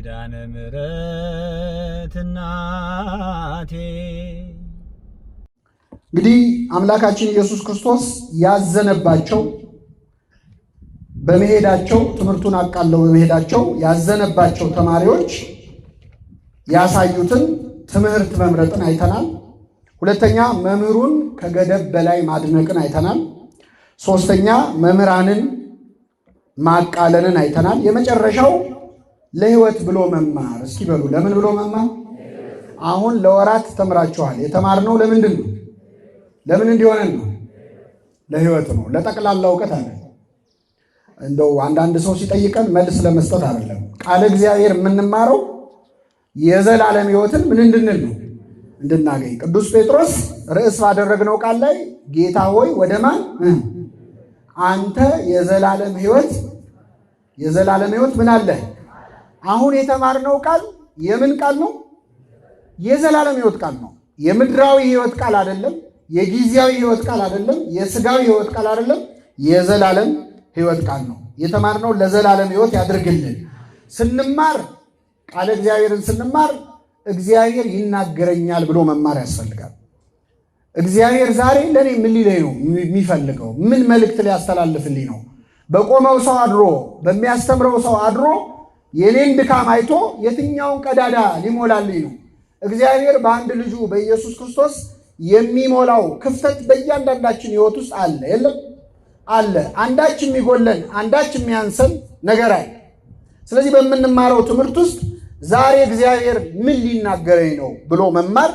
ኪዳነ ምሕረት እናቴ። እንግዲህ አምላካችን ኢየሱስ ክርስቶስ ያዘነባቸው በመሄዳቸው ትምህርቱን አቃለው በመሄዳቸው ያዘነባቸው ተማሪዎች ያሳዩትን ትምህርት መምረጥን አይተናል። ሁለተኛ መምህሩን ከገደብ በላይ ማድነቅን አይተናል። ሶስተኛ መምህራንን ማቃለልን አይተናል። የመጨረሻው ለሕይወት ብሎ መማር። እስኪ በሉ ለምን ብሎ መማር? አሁን ለወራት ተምራችኋል። የተማርነው ለምንድን ነው? ለምን እንዲሆነን ነው? ለሕይወት ነው። ለጠቅላላ እውቀት አለ። እንደው አንዳንድ ሰው ሲጠይቀን መልስ ለመስጠት አይደለም። ቃለ እግዚአብሔር የምንማረው የዘላለም ሕይወትን ምን እንድንል ነው? እንድናገኝ። ቅዱስ ጴጥሮስ ርዕስ ባደረግነው ቃል ላይ ጌታ ሆይ ወደ ማን? አንተ የዘላለም ሕይወት ምን አለ? አሁን የተማርነው ቃል የምን ቃል ነው? የዘላለም ሕይወት ቃል ነው። የምድራዊ ሕይወት ቃል አይደለም። የጊዜያዊ ሕይወት ቃል አይደለም። የሥጋዊ ሕይወት ቃል አይደለም። የዘላለም ሕይወት ቃል ነው። የተማርነው ለዘላለም ሕይወት ያድርግልን። ስንማር ቃለ እግዚአብሔርን ስንማር እግዚአብሔር ይናገረኛል ብሎ መማር ያስፈልጋል። እግዚአብሔር ዛሬ ለኔ ምን ሊለኝ ነው የሚፈልገው? ምን መልእክት ሊያስተላልፍልኝ ነው? በቆመው ሰው አድሮ በሚያስተምረው ሰው አድሮ የኔን ድካም አይቶ የትኛውን ቀዳዳ ሊሞላልኝ ነው? እግዚአብሔር በአንድ ልጁ በኢየሱስ ክርስቶስ የሚሞላው ክፍተት በእያንዳንዳችን ሕይወት ውስጥ አለ። የለም? አለ። አንዳች የሚጎለን አንዳች የሚያንሰን ነገር አለ። ስለዚህ በምንማረው ትምህርት ውስጥ ዛሬ እግዚአብሔር ምን ሊናገረኝ ነው ብሎ መማር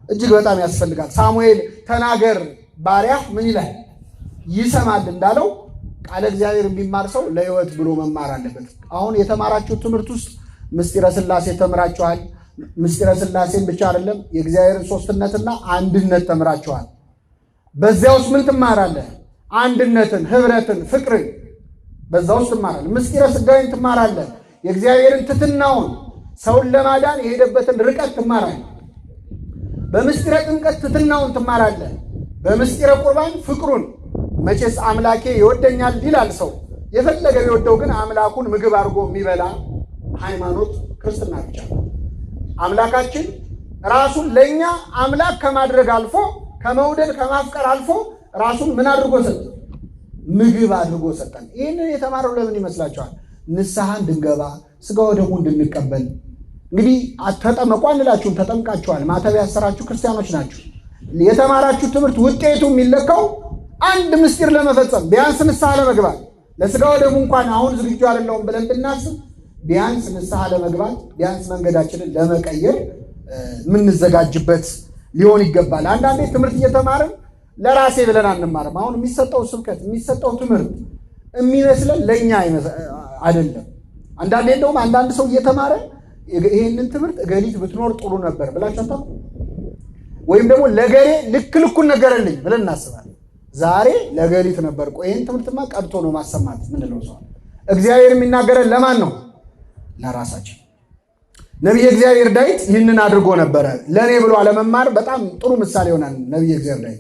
እጅግ በጣም ያስፈልጋል። ሳሙኤል ተናገር ባሪያህ ምን ይላል ይሰማል እንዳለው ቃለ እግዚአብሔር የሚማር ሰው ለሕይወት ብሎ መማር አለበት። አሁን የተማራችሁ ትምህርት ውስጥ ምስጢረ ሥላሴ ተምራችኋል። ምስጢረ ሥላሴን ብቻ አይደለም የእግዚአብሔርን ሦስትነትና አንድነት ተምራችኋል። በዚያ ውስጥ ምን ትማራለህ? አንድነትን፣ ኅብረትን፣ ፍቅርን በዛ ውስጥ ትማራለህ። ምስጢረ ሥጋዌን ትማራለህ። የእግዚአብሔርን ትሕትናውን ሰውን ለማዳን የሄደበትን ርቀት ትማራለህ። በምስጢረ ጥምቀት ትሕትናውን ትማራለህ። በምስጢረ ቁርባን ፍቅሩን። መቼስ አምላኬ ይወደኛል ይላል ሰው። የፈለገ ቢወደው ግን አምላኩን ምግብ አድርጎ የሚበላ ሃይማኖት ክርስትና ብቻ ነው። አምላካችን ራሱን ለእኛ አምላክ ከማድረግ አልፎ ከመውደድ ከማፍቀር አልፎ ራሱን ምን አድርጎ ሰጠን? ምግብ አድርጎ ሰጠን። ይህንን የተማረው ለምን ይመስላችኋል? ንስሐ እንድንገባ ሥጋ ወደሙ እንድንቀበል። እንግዲህ ተጠመቁ አንላችሁም፣ ተጠምቃችኋል። ማተብ ያሰራችሁ ክርስቲያኖች ናችሁ። የተማራችሁ ትምህርት ውጤቱ የሚለካው አንድ ምስጢር ለመፈጸም ቢያንስ ንስሐ ለመግባት። ለሥጋ ወደሙ እንኳን አሁን ዝግጁ አይደለሁም ብለን ብናስብ ቢያንስ ንስሐ ለመግባት ቢያንስ መንገዳችንን ለመቀየር የምንዘጋጅበት ሊሆን ይገባል። አንዳንዴ ትምህርት እየተማርን ለራሴ ብለን አንማርም። አሁን የሚሰጠው ስብከት የሚሰጠው ትምህርት የሚመስለን ለእኛ አይደለም። አንዳንዴ እንደውም አንዳንድ ሰው እየተማረ ይህንን ትምህርት እገሊት ብትኖር ጥሩ ነበር ብላችሁ አታውቁም? ወይም ደግሞ ለገሌ ልክ ልኩን ነገረልኝ ብለን እናስባለን። ዛሬ ለገሊት ነበር። ቆይ ይህን ትምህርትማ ቀድቶ ነው ማሰማት ምንለው ሰው። እግዚአብሔር የሚናገረን ለማን ነው? ለራሳችን። ነቢየ እግዚአብሔር ዳዊት ይህንን አድርጎ ነበረ። ለእኔ ብሎ አለመማር በጣም ጥሩ ምሳሌ ይሆናል። ነቢየ እግዚአብሔር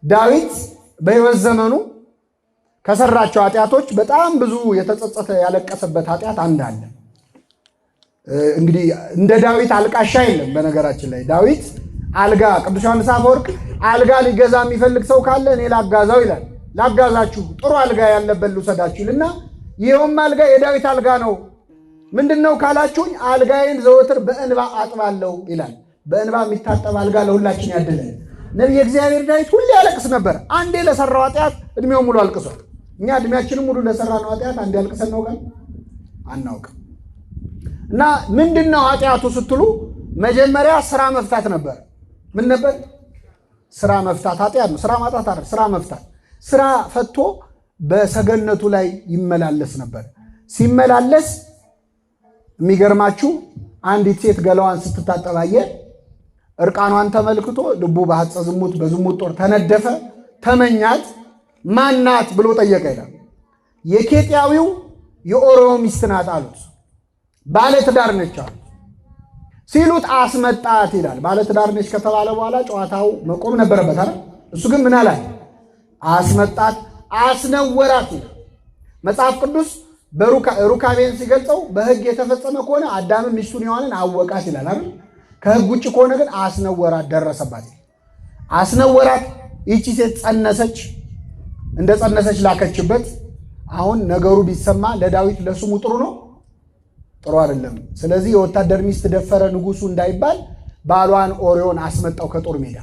ዳዊት በሕይወት ዘመኑ ከሰራቸው ኃጢአቶች በጣም ብዙ የተጸጸተ ያለቀሰበት ኃጢአት አንድ አለ። እንግዲህ እንደ ዳዊት አልቃሻ የለም። በነገራችን ላይ ዳዊት አልጋ፣ ቅዱስ ዮሐንስ አፈወርቅ አልጋ ሊገዛ የሚፈልግ ሰው ካለ እኔ ላጋዛው ይላል። ላጋዛችሁ ጥሩ አልጋ ያለበት ልውሰዳችሁ ይልና ይኸውም አልጋ የዳዊት አልጋ ነው። ምንድን ነው ካላችሁኝ አልጋዬን ዘወትር በእንባ አጥባለሁ ይላል። በእንባ የሚታጠብ አልጋ ለሁላችን ያድለን። ነቢየ እግዚአብሔር ዳዊት ሁሌ ያለቅስ ነበር። አንዴ ለሰራው ኃጢአት እድሜው ሙሉ አልቅሷል። እኛ እድሜያችንም ሙሉ ለሰራነው ኃጢአት አንዴ አልቅሰን ነው ጋር አናውቅም። እና ምንድን ነው ኃጢአቱ ስትሉ መጀመሪያ ስራ መፍታት ነበር። ምን ነበር? ስራ መፍታት ኃጢአት ነው። ስራ ማጣት አይደል፣ ስራ መፍታት። ስራ ፈቶ በሰገነቱ ላይ ይመላለስ ነበር። ሲመላለስ የሚገርማችሁ አንዲት ሴት ገላዋን ስትታጠባየ እርቃኗን ተመልክቶ ልቡ በሐፀ ዝሙት በዝሙት ጦር ተነደፈ፣ ተመኛት። ማናት ብሎ ጠየቀ ይላል። የኬጢያዊው የኦሮሞ ሚስት ናት አሉት። ባለትዳር ነች አሉት። ሲሉት አስመጣት ይላል። ባለትዳር ነች ከተባለ በኋላ ጨዋታው መቆም ነበረበት አይደል? እሱ ግን ምን አላት? አስመጣት፣ አስነወራት ይላል መጽሐፍ ቅዱስ። በሩካቤን ሲገልጸው በሕግ የተፈጸመ ከሆነ አዳም ሚስቱን ሔዋንን አወቃት ይላል አይደል? ከሕግ ውጭ ከሆነ ግን አስነወራት፣ ደረሰባት። አስነወራት። ይቺ ሴት ጸነሰች፣ እንደ ጸነሰች ላከችበት። አሁን ነገሩ ቢሰማ ለዳዊት ለስሙ ጥሩ ነው? ጥሩ አይደለም። ስለዚህ የወታደር ሚስት ደፈረ ንጉሱ እንዳይባል ባሏን ኦርዮን አስመጣው ከጦር ሜዳ።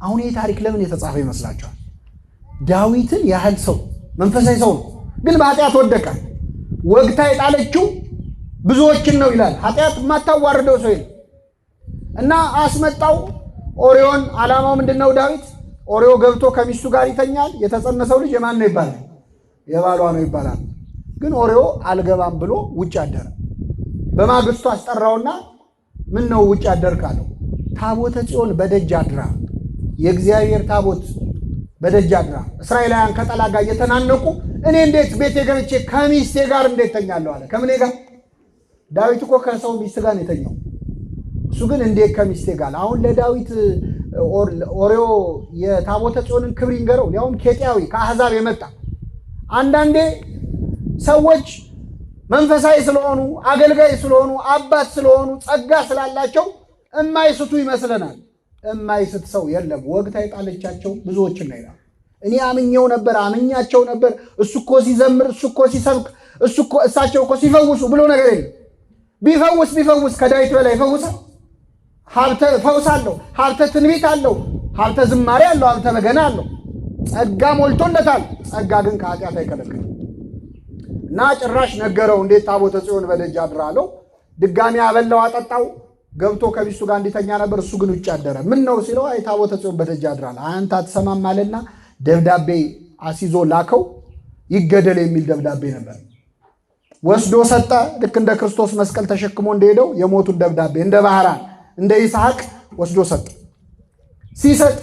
አሁን ይህ ታሪክ ለምን የተጻፈ ይመስላችኋል? ዳዊትን ያህል ሰው መንፈሳዊ ሰው ነው፣ ግን በኃጢአት ወደቀ። ወግታ የጣለችው ብዙዎችን ነው ይላል። ኃጢአት የማታዋርደው ሰው የለም እና አስመጣው ኦርዮን። ዓላማው ምንድነው? ዳዊት ኦርዮ ገብቶ ከሚስቱ ጋር ይተኛል። የተጸነሰው ልጅ የማን ነው ይባላል? የባሏ ነው ይባላል። ግን ኦርዮ አልገባም ብሎ ውጭ አደረ። በማግስቱ አስጠራውና ምን ነው ውጭ አደርክ አለው። ታቦተ ጽዮን በደጅ አድራ፣ የእግዚአብሔር ታቦት በደጅ አድራ። እስራኤላውያን ከጠላት ጋር እየተናነቁ እኔ እንዴት ቤቴ ገብቼ ከሚስቴ ጋር እንዴት ተኛለሁ አለ። ከምኔ ጋር? ዳዊት እኮ ከሰው ሚስት ጋር ነው የተኛው። እሱ ግን እንዴት ከሚስቴ ጋር? አሁን ለዳዊት ኦርዮ የታቦተ ጽዮንን ክብር ይንገረው፣ ያውም ኬጢያዊ ከአሕዛብ የመጣ። አንዳንዴ ሰዎች መንፈሳዊ ስለሆኑ አገልጋይ ስለሆኑ አባት ስለሆኑ ጸጋ ስላላቸው እማይስቱ ይመስለናል። እማይስት ሰው የለም። ወግታ የጣለቻቸው ብዙዎችን ነው ይላል። እኔ አምኜው ነበር፣ አምኛቸው ነበር። እሱ እኮ ሲዘምር፣ እሱ እኮ ሲሰብክ፣ እሳቸው እኮ ሲፈውሱ ብሎ ነገር የለም። ቢፈውስ ከዳዊት በላይ ይፈውሳል። ሀብተ ፈውስ አለው፣ ሀብተ ትንቢት አለው፣ ሀብተ ዝማሬ አለው፣ ሀብተ በገና አለው። ጸጋ ሞልቶለታል። ጸጋ ግን ከኃጢአት አይከለክልም። እና ጭራሽ ነገረው፣ እንዴት ታቦተ ጽዮን በደጅ አድራ አለው። ድጋሚ አበላው፣ አጠጣው። ገብቶ ከሚስቱ ጋር እንዲተኛ ነበር። እሱ ግን ውጭ አደረ። ምን ነው ሲለው አይ ታቦተ ጽዮን በደጅ አድራል። አንተ አትሰማም አለና ደብዳቤ አሲዞ ላከው። ይገደል የሚል ደብዳቤ ነበር። ወስዶ ሰጠ። ልክ እንደ ክርስቶስ መስቀል ተሸክሞ እንደሄደው የሞቱን ደብዳቤ እንደ ባህራን እንደ ይስሐቅ ወስዶ ሰጠ። ሲሰጥ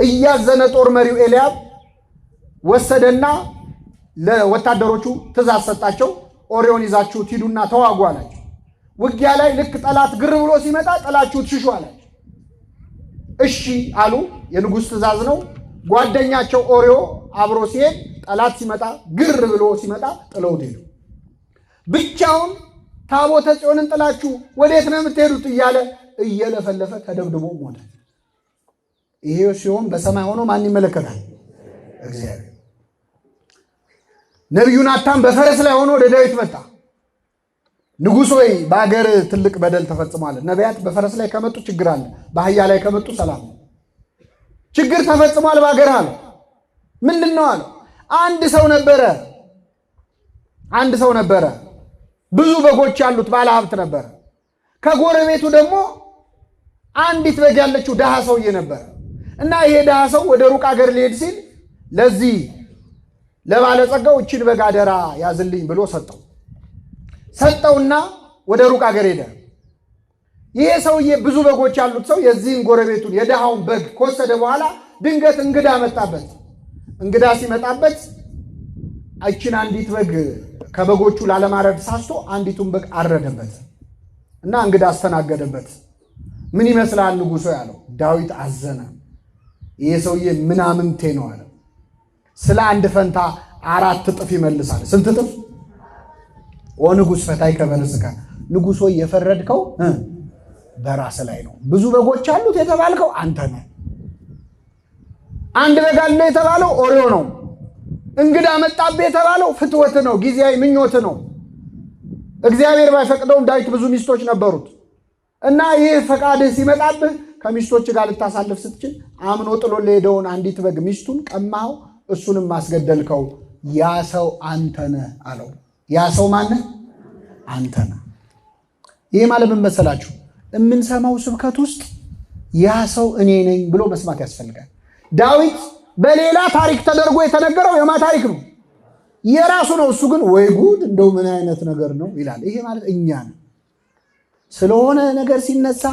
እያዘነ ጦር መሪው ኤልያብ ወሰደና ለወታደሮቹ ትእዛዝ ሰጣቸው። ኦርዮን ይዛችሁት ሂዱና ተዋጉ አላቸው። ውጊያ ላይ ልክ ጠላት ግር ብሎ ሲመጣ ጥላችሁት ሽሹ አላቸው። እሺ አሉ። የንጉሥ ትእዛዝ ነው። ጓደኛቸው ኦርዮ አብሮ ሲሄድ ጠላት ሲመጣ ግር ብሎ ሲመጣ ጥለውት ሄዱ። ብቻውን ታቦተ ጽዮንን ጥላችሁ ወዴት ነው የምትሄዱት እያለ እየለፈለፈ ተደብድቦ ሞተ። ይሄ ሲሆን በሰማይ ሆኖ ማን ይመለከታል? እግዚአብሔር። ነቢዩ ናታን በፈረስ ላይ ሆኖ ወደ ዳዊት መጣ። ንጉሥ ሆይ በአገር ትልቅ በደል ተፈጽሟል። ነቢያት በፈረስ ላይ ከመጡ ችግር አለ፣ በአህያ ላይ ከመጡ ሰላም ነው። ችግር ተፈጽሟል በአገር አለ። ምንድን ነው አለው። አንድ ሰው ነበረ፣ ብዙ በጎች ያሉት ባለ ሀብት ነበረ። ከጎረቤቱ ደግሞ አንዲት በግ ያለችው ድሃ ሰውዬ ነበረ እና ይሄ ድሃ ሰው ወደ ሩቅ አገር ሊሄድ ሲል ለዚህ ለባለጸጋው እችን በግ አደራ ያዝልኝ ብሎ ሰጠውና ወደ ሩቅ አገር ሄደ። ይሄ ሰውዬ ብዙ በጎች ያሉት ሰው የዚህን ጎረቤቱን የድሃውን በግ ከወሰደ በኋላ ድንገት እንግዳ መጣበት። እንግዳ ሲመጣበት እችን አንዲት በግ ከበጎቹ ላለማረድ ሳስቶ አንዲቱን በግ አረደበት እና እንግዳ አስተናገደበት። ምን ይመስላል ንጉሶ ያለው። ዳዊት አዘነ። ይሄ ሰውዬ ምናምንቴ ነው አለ። ስለ አንድ ፈንታ 4 እጥፍ ይመልሳል። ስንት እጥፍ? ወንጉስ ፈታይ ከበርስከ ንጉሶ የፈረድከው በራስ ላይ ነው። ብዙ በጎች አሉት የተባልከው አንተ ነህ። አንድ በግ አለ የተባለው ኦርዮ ነው። እንግዳ መጣብህ የተባለው ፍትወት ነው፣ ጊዜያዊ ምኞት ነው። እግዚአብሔር ባይፈቅደውም ዳዊት ብዙ ሚስቶች ነበሩት እና ይህ ፈቃድህ ሲመጣብህ ከሚስቶች ጋር ልታሳልፍ ስትችል አምኖ ጥሎ ለሄደውን አንዲት በግ ሚስቱን ቀማኸው፣ እሱንም ማስገደልከው። ያ ሰው አንተ ነህ አለው። ያ ሰው ማነህ? አንተ ነህ። ይሄ ማለት ምን መሰላችሁ? የምንሰማው ስብከት ውስጥ ያ ሰው እኔ ነኝ ብሎ መስማት ያስፈልጋል። ዳዊት በሌላ ታሪክ ተደርጎ የተነገረው የማ ታሪክ ነው? የራሱ ነው። እሱ ግን ወይ ጉድ እንደው ምን አይነት ነገር ነው ይላል። ይሄ ማለት እኛ ነን። ስለሆነ ነገር ሲነሳ፣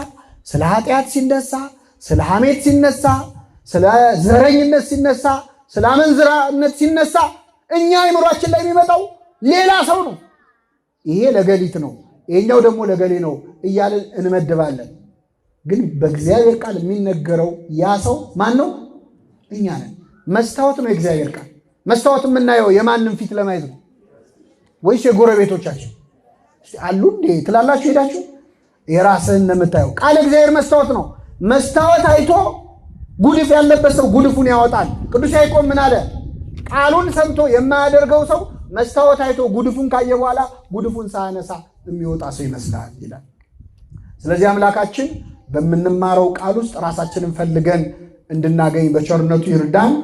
ስለ ኃጢአት ሲነሳ፣ ስለ ሐሜት ሲነሳ፣ ስለ ዘረኝነት ሲነሳ፣ ስለ አመንዝራነት ሲነሳ እኛ አይምሯችን ላይ የሚመጣው ሌላ ሰው ነው። ይሄ ለገሊት ነው፣ ይሄኛው ደግሞ ለገሌ ነው እያልን እንመድባለን። ግን በእግዚአብሔር ቃል የሚነገረው ያ ሰው ማን ነው? እኛ ነን። መስታወት ነው የእግዚአብሔር ቃል። መስታወት የምናየው የማንም ፊት ለማየት ነው? ወይስ የጎረቤቶቻችን? አሉ እንዴ ትላላችሁ ሄዳችሁ? የራስህን ነው የምታየው። ቃል እግዚአብሔር መስታወት ነው። መስታወት አይቶ ጉድፍ ያለበት ሰው ጉድፉን ያወጣል። ቅዱስ ያዕቆብ ምን አለ? ቃሉን ሰምቶ የማያደርገው ሰው መስታወት አይቶ ጉድፉን ካየ በኋላ ጉድፉን ሳያነሳ የሚወጣ ሰው ይመስላል ይላል። ስለዚህ አምላካችን በምንማረው ቃል ውስጥ ራሳችንን ፈልገን እንድናገኝ በቸርነቱ ይርዳን።